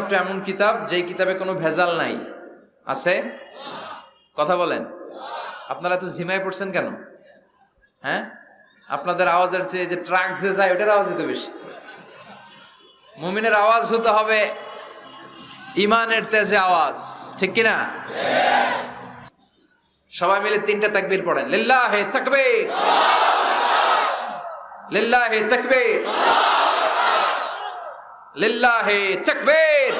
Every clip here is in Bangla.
একমাত্র এমন কিতাব যেই কিতাবে কোনো ভেজাল নাই। আছে? কথা বলেন। আপনারা তো ঝিমায় পড়ছেন কেন? হ্যাঁ, আপনাদের আওয়াজের চেয়ে যে ট্রাক যে যায় ওটার আওয়াজ হতে বেশি। মুমিনের আওয়াজ হতে হবে ইমানের তেজে আওয়াজ, ঠিক কিনা? সবাই মিলে 3টা তাকবীর পড়েন। লিল্লাহি তাকবীর, লিল্লাহি তাকবীর, লিল্লাহি তাকবীর।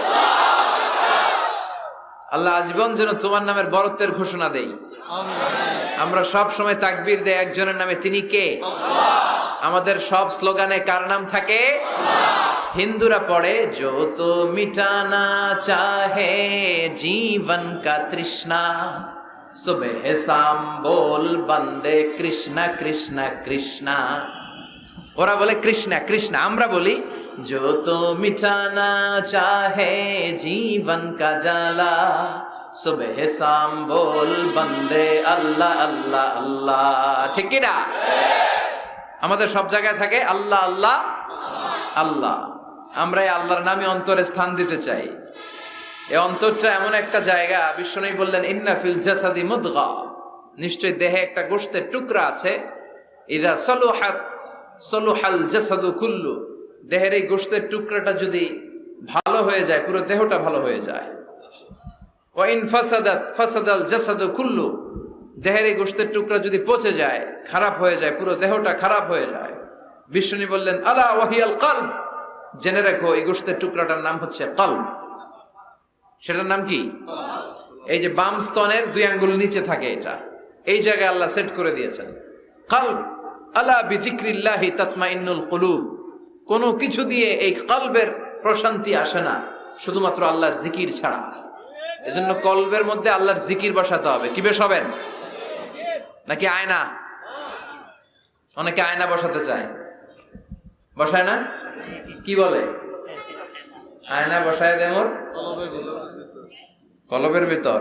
আল্লাহ আজীবন যেন তোমার নামের বরত্বের ঘোষণা দেই। আমরা সব সময় তাকবীর দেই একজনের নামে, তিনি কে? আমাদের সব স্লোগানে কার নাম থাকে? হিন্দুরা পড়ে जो तो मिटाना चाहे जीवन का तृष्णा सुबह शाम बोल बंदे कृष्णा कृष्णा कृष्णा। ওরা বলে কৃষ্ণা কৃষ্ণা, আমরা বলি जो तो मिटाना चाहे जीवन का जाला सुबह शाम बोल बंदे अल्लाह अल्लाह अल्लाह। ঠিক কি না? আমাদের সব জায়গায় থাকে আল্লাহ আল্লাহ আল্লাহ। আমরা এই আল্লাহর নামে অন্তরে স্থান দিতে চাই। এই অন্তরটা এমন একটা জায়গা, বিশ্বনবী বললেন ইন্না ফিল জাসাদি মুদগা, নিশ্চয় দেহে একটা গোশতের টুকরা আছে, ইদা সলুহাত সলুহাল জাসাদু কুল্লু, দেহের এই গোশতের টুকরাটা যদি ভালো হয়ে যায় পুরো দেহটা ভালো হয়ে যায়। ওয়া ইন ফাসাদাত ফাসাদাল জাসাদু কুল্লু, দেহের এই গোশতের টুকরা যদি পচে যায়, খারাপ হয়ে যায়, পুরো দেহটা খারাপ হয়ে যায়। বিশ্বনবী বললেন আলা ওয়াহিয়াল কলব, জেনে রাখো এই গোশতের টুকরাটার নাম হচ্ছে কলব। সেটার নাম কি? এই যে বাম স্তনের 2 আঙ্গুল নিচে থাকে, এটা এই জায়গায় আল্লাহ সেট করে দিয়েছেন কলব। আলা বিযিকরিল্লাহি তাতমাইন্নুল কুলুব, কোনো কিছু দিয়ে এই কলবের প্রশান্তি আসে না শুধুমাত্র আল্লাহর জিকির ছাড়া। এজন্য কলবের মধ্যে আল্লাহর জিকির বসাতে হবে। কি বসাবেন? নাকি আয়না? অনেকে আয়না বসাতে চায়, বসায় না? কি বলে? আয়না বসায় দেমর কলবের ভিতর।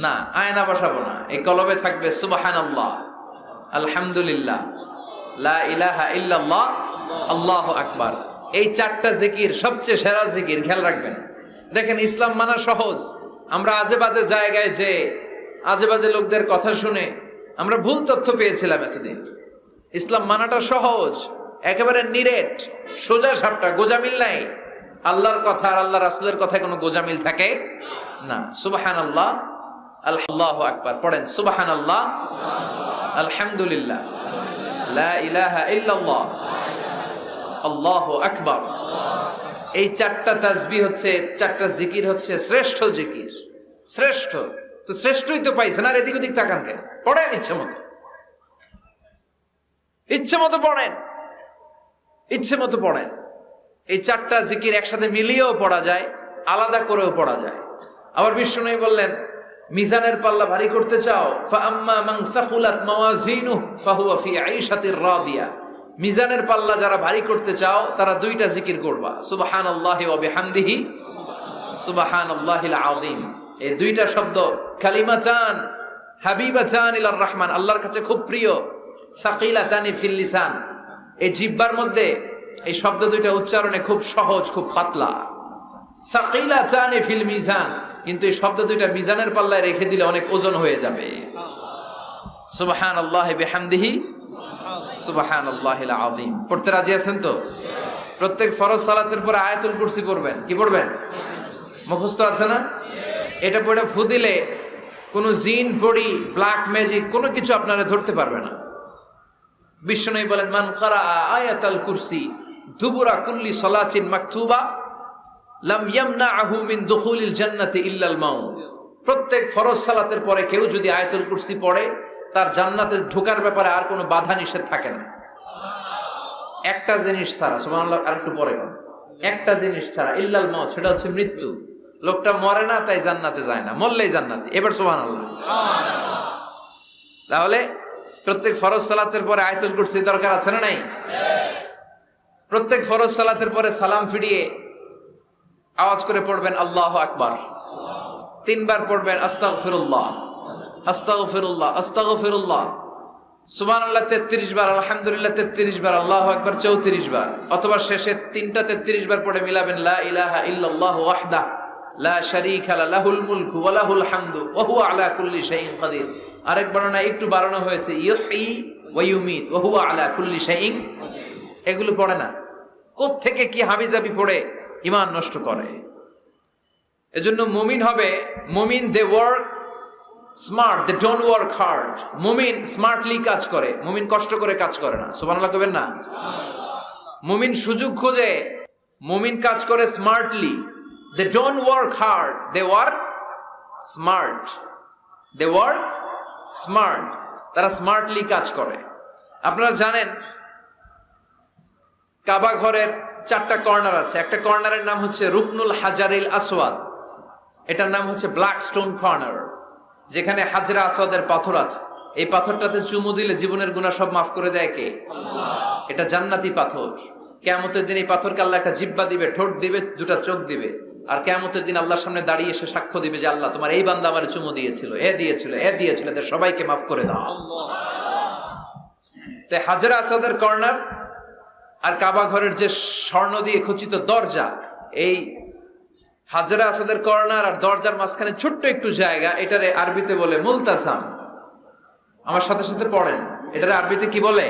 না, আয়না বসাবো না, এই কলবে থাকবে সুবহানাল্লাহ, আলহামদুলিল্লাহ, লা ইলাহা ইল্লাল্লাহ, আল্লাহু আকবার। এই 4টা জিকির সবচেয়ে সেরা জিকির, খেয়াল রাখবেন। দেখেন ইসলাম মানা সহজ। আমরা আজে বাজে জায়গায় যে আজে বাজে লোকদের কথা শুনে আমরা ভুল তথ্য পেয়েছিলাম এতদিন। ইসলাম মানাটা সহজ, একেবারে নিরেট, সোজা সাপটা, গোজামিল নাই। আল্লাহর কথা আর আল্লাহ রাসূলের কথায় কোনো গোজামিল থাকে না। সুবহানাল্লাহ, আল্লাহু আকবার পড়েন। সুবহানাল্লাহ, আলহামদুলিল্লাহ, লা ইলাহা ইল্লাল্লাহ, আল্লাহু আকবার। এই 4টা তাসবিহ হচ্ছে, 4টা জিকির হচ্ছে শ্রেষ্ঠ জিকির। শ্রেষ্ঠ তো শ্রেষ্ঠই তো পাইছেন, আর এদিক ওদিক তাকান কেন? পড়েন ইচ্ছে মতো, ইচ্ছে মতো পড়েন, ইচ্ছে মতো পড়েন। এই 4টা জিকির একসাথে মিলিয়েও পড়া যায়, আলাদা করেও পড়া যায়। আবার বিশ্বনবী বললেন মিজানের পাল্লা ভারী করতে চাও, ফাআম্মা মান সাকুলাত মাওয়াজিনুহু ফাহুয়া ফি আইশাতির রাদিয়া, মিজানের পাল্লা যারা ভারী করতে চাও তারা 2টা জিকির করবা, সুবহানাল্লাহি ওয়া বিহামদিহি সুবহানাল্লাহিল আযীম। এই 2টা শব্দ কালিমাতান হাবিবাতান ইলার রহমান, আল্লাহর কাছে খুব প্রিয়। সাকিলাতানি ফিল লিসান, এই জিহ্বার মধ্যে এই শব্দ 2টা উচ্চারণে খুব সহজ, খুব পাতলা। সাকিলাতানি ফিল মিজান, কিন্তু এই শব্দ 2টা মিজানের পাল্লায় রেখে দিলে অনেক ওজন হয়ে যাবে। সুবহানাল্লাহি বিহামদিহি সুবহানাল্লাহিল আযীম। পড়তে রাজি আছেন তো? প্রত্যেক ফরজ সালাতের পরে আয়াতুল কুরসি পড়বেন। কি পড়বেন? মুখস্থ আছে না? এটা পড়ে ফু দিলে কোনো জিন পড়ি, ব্ল্যাক ম্যাজিক কোনো কিছু আপনারা ধরতে পারবে না। বিশ্বনবী বলেন মান ক্বারা আয়াতাল কুরসি দুবুরা কুল্লি সালাতিন মাকতুবা লাম ইয়ামনাহু মিন দুখুলিল জান্নাতি ইল্লাল মাউত। প্রত্যেক ফরজ সালাতের পরে কেউ যদি আয়াতুল কুরসি পড়ে তার জান্নাতে ঢোকার ব্যাপারে আর কোনো বাধা নিষেধ থাকে না। একটা জিনিস ছাড়া, সুবহানাল্লাহ, আর একটু পরে কথা, একটা জিনিস ছাড়া, ইল্লাল মাউত, সেটা হচ্ছে মৃত্যু। লোকটা মরে না তাই জান্নাতে যায় না, মরলেই জান্নাতে। এবার সুবহানাল্লাহ। তাহলে প্রত্যেক ফরজ সালাতের পরে আয়াতুল কুরসি দরকার আছে না নাই? প্রত্যেক ফরজ সালাতের পরে সালাম ফিরিয়ে আওয়াজ করে পড়বেন আল্লাহু আকবার। 3 বার পড়বেন আস্তাগফিরুল্লাহ, আস্তাগফিরুল্লাহ, আস্তাগফিরুল্লাহ। সুবহানাল্লাহ 33 বার, আলহামদুলিল্লাহ 33 বার, আল্লাহু আকবার 34 বার, অথবা শেষে তিনটা 33 বার পড়ে মিলাবেন লা ইলাহা ইল্লাল্লাহ ওয়াহদা লা শারীকা লাহুল মুলকু ওয়া লাহুল হামদু ওয়া হুয়া আলা কুল্লি শাইইন কাদির। আরেক বর্ণনায় একটু বাড়ানো হয়েছে ইউহয়ী ওয়া ইউমীত ওয়া হুয়া আলা কুল্লি শাইইন। এগুলো পড়ে না, কোত্থেকে কি হাবিজাবি পড়ে ঈমান নষ্ট করে। এজন্য মুমিন হবে, মুমিন they work smart, they don't work hard. মুমিন স্মার্টলি কাজ করে, মুমিন কষ্ট করে কাজ করে না। সুবহানাল্লাহ কইবেন না? মুমিন সুযোগ খোঁজে, মুমিন কাজ করে smartly. They don't work hard, they work smart. They work smart, তারা স্মার্টলি কাজ করে। আপনারা জানেন কাবা ঘরের 4টা কর্নার আছে। একটা কর্নারের নাম হচ্ছে রুকনুল হাজারিল আসওয়াদ, এটার নাম হচ্ছে ব্ল্যাক স্টোন কর্নার, যেখানে হাজরা আসওয়াদের পাথর আছে। এই পাথরটাতে চুমু দিলে জীবনের গুনাহ সব মাফ করে দেয় কে? এটা জান্নাতি পাথর। কিয়ামতের দিন এই পাথরকে আল্লাহ একটা জিহ্বা দিবে, ঠোঁট দিবে, দুটা চোখ দিবে, আর কিয়ামতের দিন আল্লাহর সামনে দাঁড়িয়ে এসে সাক্ষ্য দিবে যে আল্লাহ তোমার এই বান্দা আমারে চুমু দিয়েছিল, এ দিয়েছিল, এ দিয়েছিল, এদের সবাইকে মাফ করে দাও। তাই হাজরা আসওয়াদের কর্নার আর কাবা ঘরের যে স্বর্ণ দিয়ে খচিত দরজা, এই হাজরা আসওয়াদের কর্নার আর দরজার মাঝখানে ছোট্ট একটু জায়গা, এটারে আরবিতে বলে মুলতাজাম। আমার সাথে সাথে পড়েন, এটারে আরবিতে কি বলে?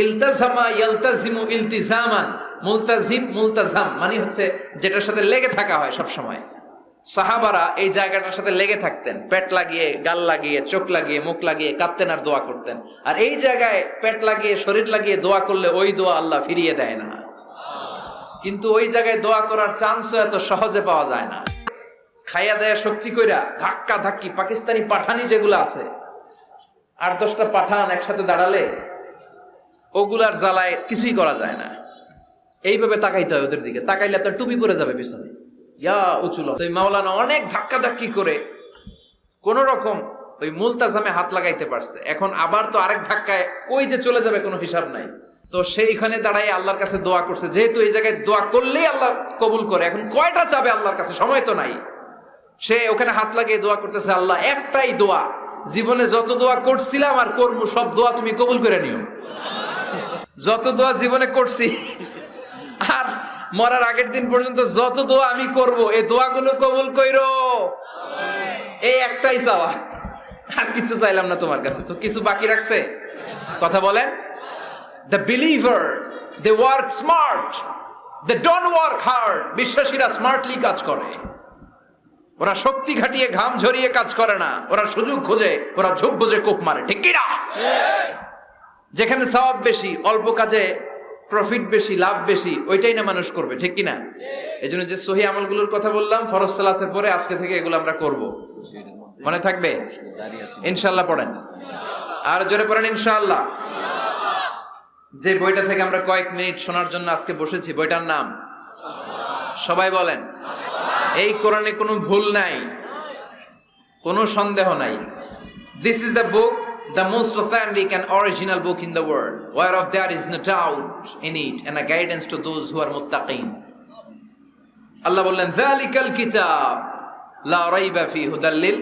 ইলতাজামা ইয়ালতাজিমু ইলতিজামান। মুলতাজিম, মুলতাজাম মানে হচ্ছে যেটার সাথে লেগে থাকা হয় সব সময়। সাহাবারা এই জায়গাটার সাথে লেগে থাকতেন, পেট লাগিয়ে, গাল লাগিয়ে, চোখ লাগিয়ে, মুখ লাগিয়ে কাঁদতেন আর দোয়া করতেন। আর এই জায়গায় পেট লাগিয়ে, শরীর লাগিয়ে দোয়া করলে ওই দোয়া আল্লাহ ফিরিয়ে দেয় না। কিন্তু ওই জায়গায় দোয়া করার চান্সও এত সহজে পাওয়া যায় না। খাইয়া দেয়া শক্তি কইরা ধাক্কা ধাক্কি পাকিস্তানি পাঠানি যেগুলো আছে, 8-10টা পাঠান একসাথে দাঁড়ালে ওগুলার জ্বালায় কিছুই করা যায় না। এইভাবে তাকাইতে হয় ওদের দিকে, তাকাইলে আপনার টুপি পরে যাবে পিছনে, ইয়া উঁচুল। ওই মাওলানা অনেক ধাক্কা ধাক্কি করে কোন রকম ওই মুলতাজামে হাত লাগাইতে পারছে। এখন আবার তো আরেক ধাক্কায় ওই যে চলে যাবে, কোনো হিসাব নাই। তো সেইখানে দাঁড়াই আল্লাহর কাছে দোয়া করছে, যেহেতু এই জায়গায় দোয়া করলেই আল্লাহ কবুল করে, এখন কয়টা চাবে আল্লাহর কাছে, সময় তো নাই। সে ওখানে হাত লাগিয়ে দোয়া করতেছে, আল্লাহ একটাই দোয়া, জীবনে যত দোয়া করছিলাম আর করবো সব দোয়া তুমি কবুল করে নিও। যত দোয়া জীবনে করছি আর মরার আগের দিন পর্যন্ত যত দোয়া আমি করব, এই দোয়াগুলো কবুল কইরো, এই একটাই চাওয়া, আর কিছু চাইলাম না তোমার কাছে। তো কিছু বাকি রাখছে? কথা বলেন। The believer, they work smart, they don't work hard. বিশ্বাসীরা স্মার্টলি কাজ করে, ওরা শক্তি খাটিয়ে ঘাম ঝরিয়ে কাজ করে না, ওরা সুযোগ খোঁজে, ওরা ঝোপ বুঝে কোপ মারে। ঠিক কি না? যেখানে সওয়াব বেশি, অল্প কাজে প্রফিট বেশি, লাভ বেশি, ওইটাই না মানুষ করবে। ঠিক কি না? এই জন্য যে সহি আমলগুলোর কথা বললাম ফরজ সালাতের পরে, আজকে থেকে এগুলো আমরা করব। মনে থাকবে ইনশাআল্লাহ? পড়েন আর জোরে পড়েন ইনশাআল্লাহ। যে বইটা থেকে আমরা কয়েক মিনিট শোনার জন্য আজকে বসেছি, বইটার নাম সবাই বলেন। এই কোরআনে কোনো ভুল নাই, কোনো সন্দেহ নাই। This is the book, the most authentic and original book in the world, whereof there is no doubt in it, and a guidance to those who are muttaqin. আল্লাহ বললেন যালিকাল কিতাব লা রাইবা ফি হুদাল লিল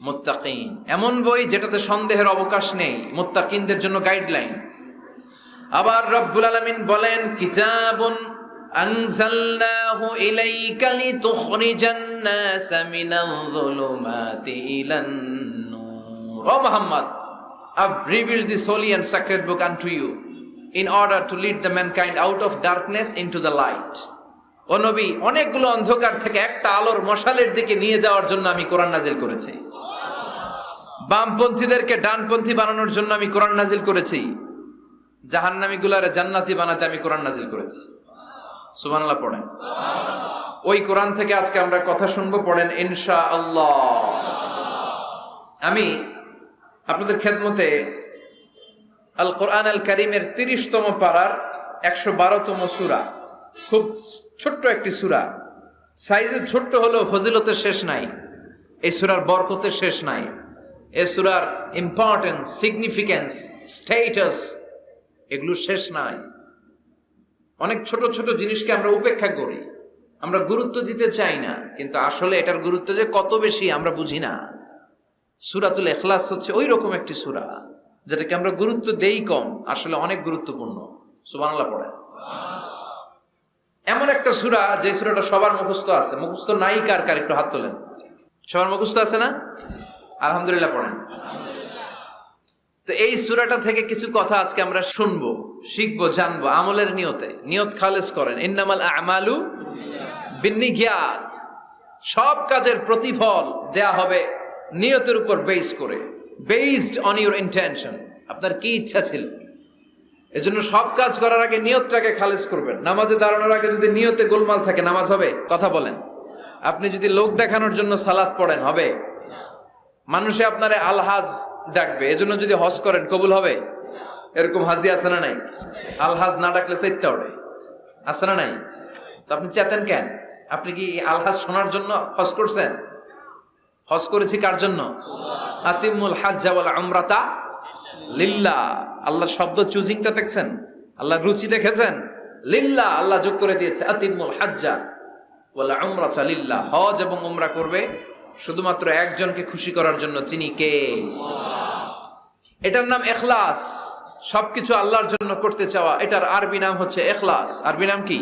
মুত্তাকিন। এমন বই যেটাতে সন্দেহের অবকাশ নেই, মুত্তাকিনদের জন্য গাইডলাইন। আবার রব্বুল আলামিন বলেন কিতাবুন আনজালনাহু ইলাইকা লিতুখরিজান নাসা মিনাল যুলুমাতি ইলান নূর। ও Muhammad, I've revealed this holy and sacred book unto you in order to lead the mankind out of darkness into the light. ও নবী, অনেকগুলো অন্ধকার থেকে একটা আলোর মশালের দিকে নিয়ে যাওয়ার জন্য আমি কোরআন নাজিল করেছি। বামপন্থীদেরকে ডানপন্থী বানানোর জন্য আমি কোরআন নাজিল করেছি। জাহান্নামীগুলারে জান্নাতি বানাতে আমি কোরআন নাজিল করেছি। সুবহানাল্লাহ পড়েন। ওই কোরআন থেকে আজকে আমরা কথা শুনবো, পড়েন ইনশাআল্লাহ। আমি আপনাদের খেদমতে আল কোরআন আল কারীমের 30তম পারার 112তম সূরা, খুব ছোট্ট একটি সূরা, সাইজে ছোট্ট হলেও ফজিলতের শেষ নাই। এই সূরার বরকতের শেষ নাই। এই সূরার ইম্পর্টেন্স, সিগনিফিকেন্স, স্ট্যাটাস, এগুলো শেষ নাই। অনেক ছোট ছোট জিনিসকে আমরা উপেক্ষা করি, আমরা গুরুত্ব দিতে চাই না, কিন্তু আসলে এটার গুরুত্ব যে কত বেশি আমরা বুঝি না। সূরাতুল ইখলাস হচ্ছে ওই রকম একটি সূরা যেটাকে আমরা গুরুত্ব দেই কম, আসলে অনেক গুরুত্বপূর্ণ। সুবহানাল্লাহ পড়ে। এমন একটা সূরা যে সূরাটা সবার মুখস্থ আছে, মুখস্থ নাই কার কার একটু হাত তোলেন। সবার মুখস্থ আছে না? আলহামদুলিল্লাহ পড়েন। তো এই সূরাটা থেকে কিছু কথা আজকে আমরা শুনবো, শিখবো, জানবো আমলের নিয়তে। নিয়ত খালেস করেন, ইন্নামাল আমালু বিন্নিয়াত। সব কাজের প্রতিফল দেয়া হবে নিয়তের উপর বেস করে, বেসড অন ইউর ইন্টেনশন। আপনার কি ইচ্ছা ছিল, এজন্য সব কাজ করার আগে নিয়তটাকে খালেস করবেন। নামাজে দাঁড়ানোর আগে যদি নিয়তে গোলমাল থাকে নামাজ হবে? কথা বলেন। আপনি যদি লোক দেখানোর জন্য সালাত পড়েন হবে? মানুষে আপনারে আলহাজ ডাকবে, এজন্য যদি হজ করেন কবুল হবে? এরকম হাজি আছে না নাই? আলহাজ না ডাকলে চাইতে হবে, আছে না নাই? তো আপনি চেতেন কেন? আপনি কি আলহাজ শোনার জন্য হজ করছেন? হজ করেছি কার জন্য? আতিমুল হাজ্জা ওয়াল উমরাতা লিল্লাহ। আল্লাহ শব্দ চুজিংটা দেখছেন? আল্লাহ রুচি দেখেছেন? লিল্লাহ, আল্লাহ যোগ করে দিয়েছে আতিমুল হাজ্জা ওয়াল উমরাতা লিল্লাহ। হজ এবং উমরা করবে শুধুমাত্র একজনকে খুশি করার জন্য, তিনি কে? এটার নাম ইখলাস। সবকিছু আল্লাহর জন্য করতে চাওয়া, এটার আরবি নাম হচ্ছে ইখলাস। আরবি নাম কি?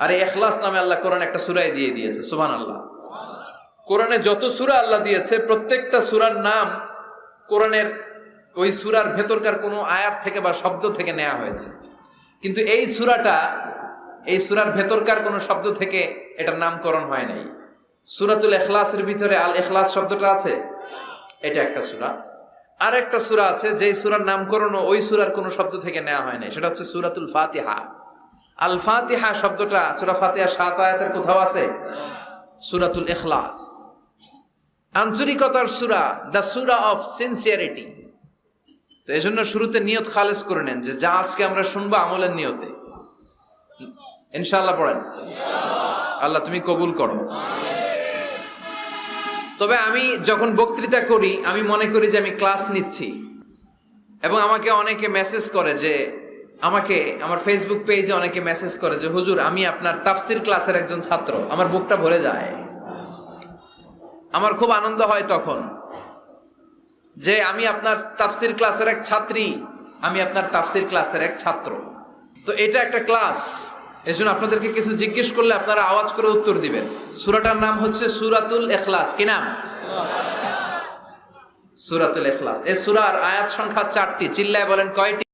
আরে ইখলাস নামে আল্লাহ কোরআন একটা সূরায় দিয়ে দিয়েছে। সুবহানাল্লাহ। কোরআনে যত সূরা আল্লাহ দিয়েছে প্রত্যেকটা সূরার নাম কোরআনের ওই সূরার ভেতরকার কোনো আয়াত থেকে বা শব্দ থেকে নেওয়া হয়েছে, কিন্তু এই সূরাটা এই সূরার ভেতরকার কোনো শব্দ থেকে এটার নামকরণ হয় নাই। সূরাতুল ইখলাসের ভিতরে আল ইখলাস শব্দটা আছে, এটা একটা সূরা। আর একটা সূরা আছে যেই সূরার নামকরণ ওই সূরার কোনো শব্দ থেকে নেওয়া হয় নাই, সেটা হচ্ছে সূরাতুল ফাতিহা। আল ফাতিহা শব্দটা সূরা ফাতিহা 7 আয়াতের কোথাও আছে? সূরাতুল ইখলাস আন্তরিকতার সূরা, দ্য সূরা অফ সিনসিয়ারিটি। তো এজন্য শুরুতে নিয়ত খালেস করে নেন যে যা আজকে আমরা শুনবো আমলের নিয়তে। ইনশাআল্লাহ পড়েন, আল্লাহ তুমি কবুল করো। তবে আমি যখন বক্তৃতা করি আমি মনে করি যে আমি ক্লাস নিচ্ছি, এবং আমাকে অনেকে মেসেজ করে যে, আমাকে আমার ফেসবুক পেজে অনেকে মেসেজ করে যে হুজুর আমি আপনার তাফসির ক্লাসের একজন ছাত্র। আমার বুকটা ভরে যায়, আমার খুব আনন্দ হয় তখন যে আমি আপনার তাফসির ক্লাসের এক ছাত্রী, আমি আপনার তাফসির ক্লাসের এক ছাত্র। তো এটা একটা ক্লাস, এজন্য আপনাদেরকে কিছু জিজ্ঞেস করলে আপনারা আওয়াজ করে উত্তর দিবেন। সূরাটার নাম হচ্ছে সূরাতুল ইখলাস। কি নাম? সূরাতুল ইখলাস। এই সূরার আয়াত সংখ্যা 4টি। চিল্লায় বলেন কয়টি?